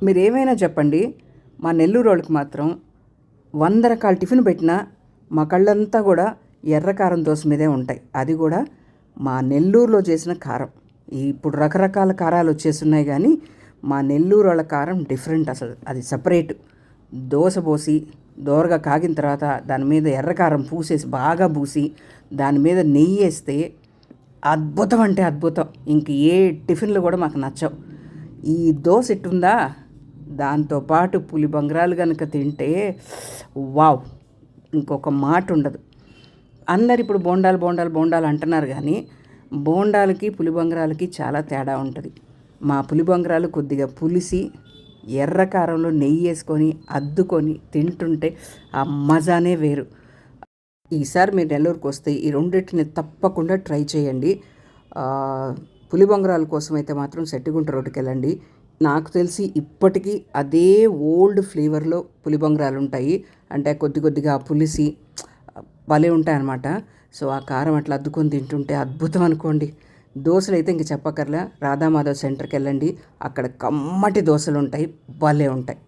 మీరేమైనా చెప్పండి, మా నెల్లూరోళ్ళకి మాత్రం 100 రకాల టిఫిన్ పెట్టినా మా కళ్ళంతా కూడా ఎర్ర కారం దోస మీదే ఉంటాయి. అది కూడా మా నెల్లూరులో చేసిన కారం. ఇప్పుడు రకరకాల కారాలు వచ్చేస్తున్నాయి కానీ మా నెల్లూరు వాళ్ళ కారం డిఫరెంట్. అసలు అది సపరేట్. దోస పోసి దోరగా కాగిన తర్వాత దాని మీద ఎర్రకారం పూసేసి బాగా పూసి దాని మీద నెయ్యి వేస్తే అద్భుతం అంటే అద్భుతం. ఇంక ఏ టిఫిన్లు కూడా మాకు నచ్చవు. ఈ దోశ ఎట్టుందా, దాంతోపాటు పులి బంగారాలు కనుక తింటే వావ్, ఇంకొక మాట ఉండదు. అందరు ఇప్పుడు బోండాలు బోండాలు బోండాలు అంటున్నారు కానీ బోండాలకి పులి బంగారాలకి చాలా తేడా ఉంటుంది. మా పులి బంగారాలు కొద్దిగా పులిసి ఎర్ర కారంలో నెయ్యి వేసుకొని అద్దుకొని తింటుంటే ఆ మజానే వేరు. ఈసారి మీరు నెల్లూరుకి వస్తే ఈ రెండింటిని తప్పకుండా ట్రై చేయండి. పులి బంగారాల కోసం అయితే మాత్రం సెట్టిగుంట రోడ్డుకి వెళ్ళండి. నాకు తెలిసి ఇప్పటికీ అదే ఓల్డ్ ఫ్లేవర్లో పులి బంగారాలు ఉంటాయి. అంటే కొద్ది కొద్దిగా పులిసి భలే ఉంటాయన్నమాట. సో ఆ కారం అట్లా అద్దుకొని తింటుంటే అద్భుతం అనుకోండి. దోశలు అయితే ఇంక చెప్పక్కర్లే, రాధామాధవ్ సెంటర్కి వెళ్ళండి, అక్కడ కమ్మటి దోశలు ఉంటాయి, భలే ఉంటాయి.